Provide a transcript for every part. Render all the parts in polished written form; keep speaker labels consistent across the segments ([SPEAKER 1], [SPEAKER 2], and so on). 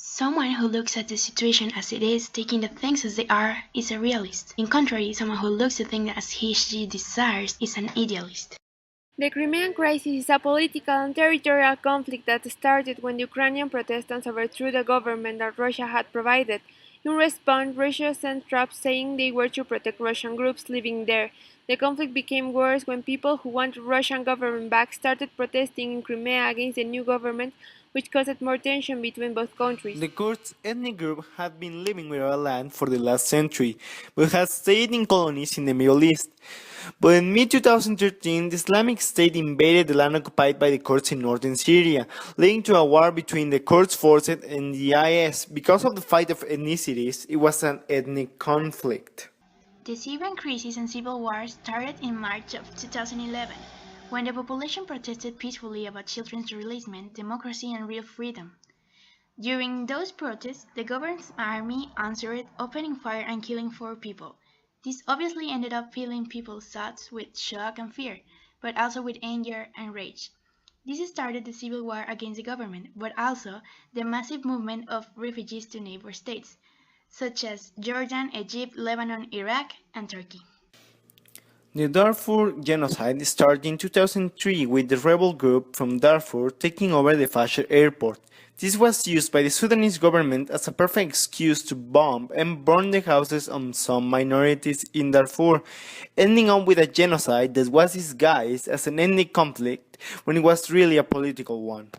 [SPEAKER 1] Someone who looks at the situation as it is, taking the things as they are, is a realist. In contrary, someone who looks at things as he/she desires is an idealist.
[SPEAKER 2] The Crimean crisis is a political and territorial conflict that started when the Ukrainian Protestants overthrew the government that Russia had provided. In response, Russia sent troops saying they were to protect Russian groups living there. The conflict became worse when people who wanted Russian government back started protesting in Crimea against the new government, which caused more tension between both countries.
[SPEAKER 3] The Kurds ethnic group had been living without land for the last century, but had stayed in colonies in the Middle East. But in mid-2013, the Islamic State invaded the land occupied by the Kurds in northern Syria, leading to a war between the Kurds forces and the IS. Because of the fight of ethnicities, it was an ethnic conflict.
[SPEAKER 1] The Syrian crisis and civil war started in March of 2011, when the population protested peacefully about children's releasement, democracy and real freedom. During those protests, the government's army answered, opening fire and killing 4 people. This obviously ended up filling people's thoughts with shock and fear, but also with anger and rage. This started the civil war against the government, but also the massive movement of refugees to neighbor states, such as Jordan, Egypt, Lebanon, Iraq, and Turkey.
[SPEAKER 3] The Darfur genocide started in 2003 with the rebel group from Darfur taking over the Fasher airport. This was used by the Sudanese government as a perfect excuse to bomb and burn the houses of some minorities in Darfur, ending up with a genocide that was disguised as an ethnic conflict when it was really a political one.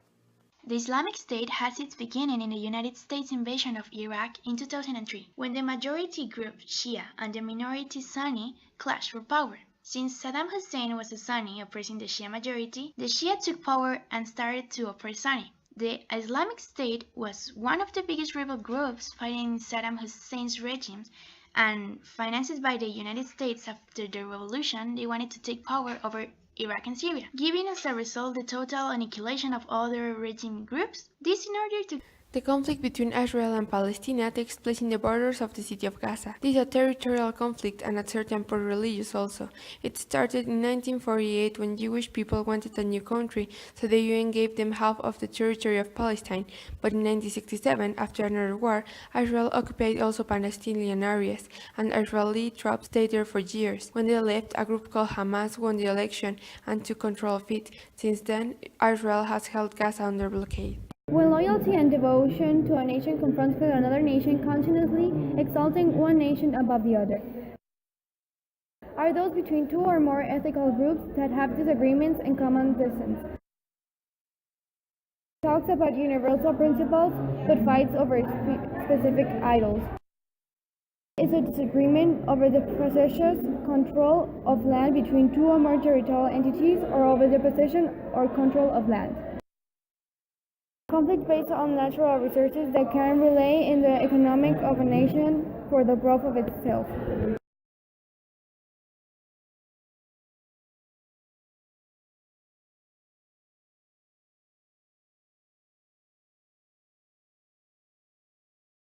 [SPEAKER 1] The Islamic State has its beginning in the United States invasion of Iraq in 2003, when the majority group Shia and the minority Sunni clashed for power. Since Saddam Hussein was a Sunni oppressing the Shia majority, the Shia took power and started to oppress Sunni. The Islamic State was one of the biggest rebel groups fighting Saddam Hussein's regime, and financed by the United States after the revolution, they wanted to take power over Iraq and Syria, giving as a result the total annihilation of other regime groups. This in order to
[SPEAKER 2] The conflict between Israel and Palestine takes place in the borders of the city of Gaza. This is a territorial conflict and at certain point religious also. It started in 1948 when Jewish people wanted a new country, so the UN gave them half of the territory of Palestine. But in 1967, after another war, Israel occupied also Palestinian areas, and Israeli troops stayed there for years. When they left, a group called Hamas won the election and took control of it. Since then, Israel has held Gaza under blockade.
[SPEAKER 4] When loyalty and devotion to a nation confronts with another nation, consciously exalting one nation above the other, are those between two or more ethical groups that have disagreements and common distance. Talks about universal principles, but fights over specific idols. Is a disagreement over the possession control of land between two or more territorial entities, or over the possession or control of land. Conflict based on natural resources that can rely in the economic of a nation for the growth of itself.